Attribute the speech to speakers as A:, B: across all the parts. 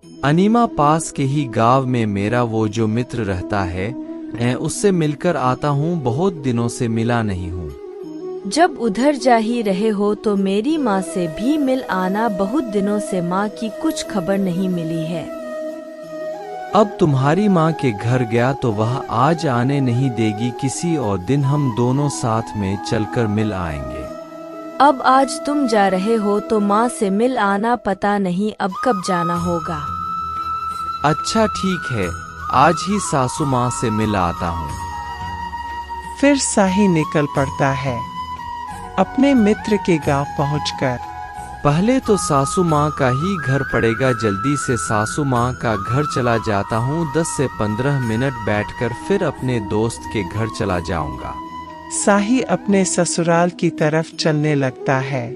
A: Enema पास के ही गांव में मेरा वो जो मित्र रहता है, मैं उससे मिलकर आता हूँ। बहुत दिनों से मिला नहीं हूँ।
B: जब उधर जा ही रहे हो तो मेरी माँ से भी मिल आना। बहुत दिनों से माँ की कुछ खबर नहीं मिली है।
A: अब तुम्हारी माँ के घर गया तो वह आज आने नहीं देगी। किसी और दिन हम दोनों साथ में चलकर मिल आएंगे।
B: अब आज तुम जा रहे हो तो माँ से मिल आना। पता नहीं अब कब जाना होगा।
A: अच्छा ठीक है, आज ही सासू माँ से मिल आता हूँ।
C: फिर साही निकल पड़ता है अपने मित्र के गांव पहुंचकर।
A: पहले तो सासू माँ का ही घर पड़ेगा। जल्दी से सासू माँ का घर चला जाता हूँ। 10 से 15 मिनट बैठकर फिर अपने दोस्त के घर चला जाऊंगा।
C: साही अपने ससुराल की तरफ चलने लगता है।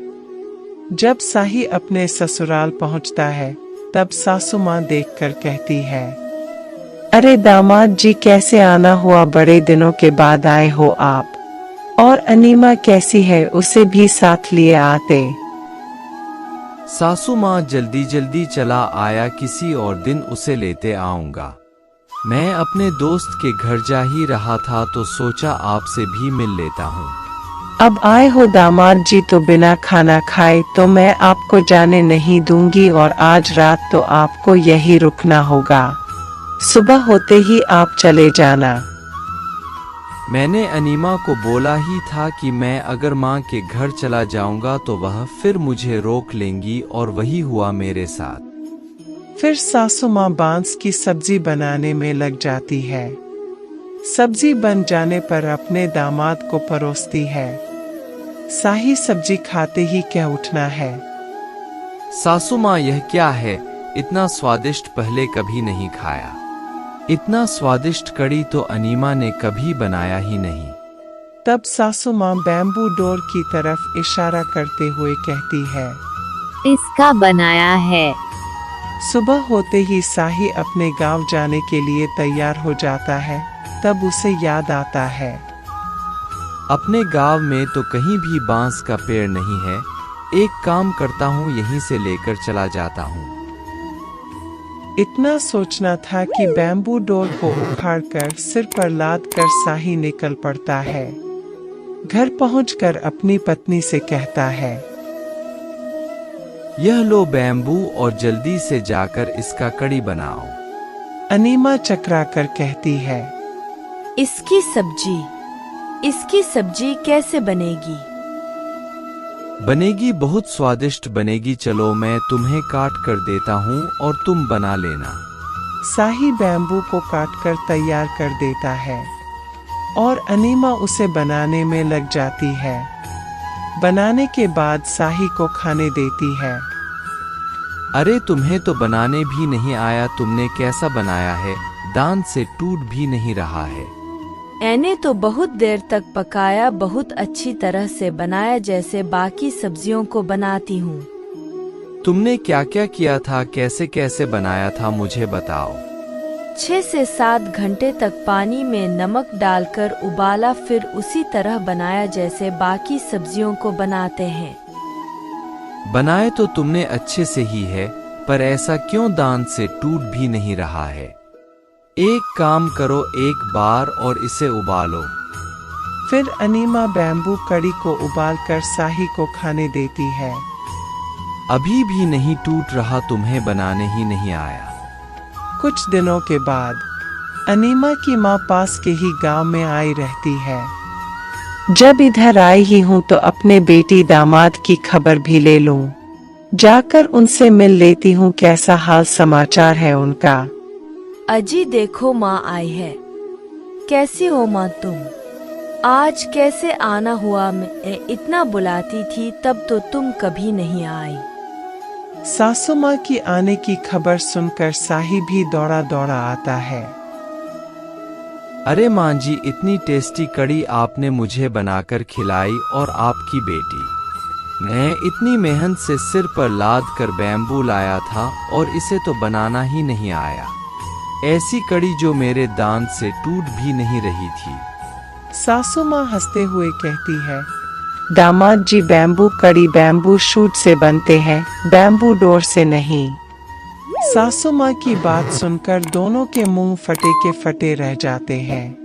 C: जब साही अपने ससुराल पहुंचता है तब सासू माँ देखकर कहती है, अरे दामाद जी, कैसे आना हुआ? बड़े दिनों के बाद आए हो आप। और अनीमा कैसी है? उसे भी साथ लिए आते।
A: सासू माँ जल्दी जल्दी चला आया। किसी और दिन उसे लेते आऊंगा। मैं अपने दोस्त के घर जा ही रहा था तो सोचा आपसे भी मिल लेता हूँ।
C: अब आए हो दामाद जी तो बिना खाना खाए तो मैं आपको जाने नहीं दूंगी और आज रात तो आपको यही रुकना होगा। सुबह होते ही आप चले जाना।
A: मैंने अनीमा को बोला ही था कि मैं अगर माँ के घर चला जाऊंगा तो वह फिर मुझे रोक लेंगी और वही हुआ मेरे साथ।
C: फिर सासू माँ बांस की सब्जी बनाने में लग जाती है। सब्जी बन जाने पर अपने दामाद को परोसती है। साही सब्जी खाते ही कह उठना है,
A: सासू माँ यह क्या है? इतना स्वादिष्ट पहले कभी नहीं खाया। इतना स्वादिष्ट कड़ी तो अनीमा ने कभी बनाया ही नहीं।
C: तब सासू माँ बैम्बू डोर की तरफ इशारा करते हुए कहती है,
D: इसका बनाया है।
C: सुबह होते ही साही अपने गांव जाने के लिए तैयार हो जाता है। तब उसे याद आता है,
A: अपने गांव में तो कहीं भी बांस का पेड़ नहीं है। एक काम करता हूँ, यहीं से लेकर चला जाता हूँ।
C: इतना सोचना था कि बैम्बू डोर को उखाड़कर सिर पर लाद कर साही निकल पड़ता है। घर पहुंचकर अपनी पत्नी से कहता है,
A: यह लो बैम्बू और जल्दी से जाकर इसका कड़ी बनाओ।
C: अनीमा चकरा कर कहती है,
B: इसकी सब्जी कैसे बनेगी?
A: बनेगी, बहुत स्वादिष्ट बनेगी। चलो मैं तुम्हें काट कर देता हूँ और तुम बना लेना।
C: साही बैम्बू को काटकर तैयार कर देता है और अनीमा उसे बनाने में लग जाती है। बनाने के बाद साही को खाने देती है।
A: अरे तुम्हें तो बनाने भी नहीं आया। तुमने कैसा बनाया है? दांत से टूट भी नहीं रहा है।
B: मैंने तो बहुत देर तक पकाया, बहुत अच्छी तरह से बनाया जैसे बाकी सब्जियों को बनाती हूँ।
A: तुमने क्या क्या किया था? कैसे कैसे बनाया था? मुझे बताओ।
B: 6 से 7 घंटे तक पानी में नमक डालकर उबाला, फिर उसी तरह बनाया जैसे बाकी सब्जियों को बनाते हैं।
A: बनाए तो तुमने अच्छे से ही है, पर ऐसा क्यों दांत से टूट भी नहीं रहा है? एक काम करो, एक बार और इसे उबालो।
C: फिर अनीमा बैम्बू कड़ी को उबालकर साही को खाने देती है।
A: अभी भी नहीं टूट रहा? तुम्हें बनाने ही नहीं आया?
C: कुछ दिनों के बाद अनीमा की माँ पास के ही गांव में आई रहती है। जब इधर आई ही हूँ तो अपने बेटी दामाद की खबर भी ले लूं। जाकर उनसे मिल लेती हूँ, कैसा हाल समाचार है उनका।
B: अजी देखो, माँ आई है। कैसी हो माँ तुम? आज कैसे आना हुआ? मैं इतना बुलाती थी तब तो तुम कभी नहीं आई।
C: सासू माँ की आने की खबर सुनकर साही भी दौड़ा दौड़ा आता है।
A: अरे माँ जी, इतनी टेस्टी कड़ी आपने मुझे बनाकर खिलाई और आपकी बेटी। मैं इतनी मेहनत से सिर पर लाद कर बैम्बू लाया था और इसे तो बनाना ही नहीं आया। ऐसी कड़ी जो मेरे दांत से टूट भी नहीं रही थी।
C: सासू माँ हंसते हुए कहती है, दामाद जी, बैम्बू कड़ी बैम्बू शूट से बनते हैं, बैम्बू डोर से नहीं। सासू माँ की बात सुनकर दोनों के मुंह फटे के फटे रह जाते हैं।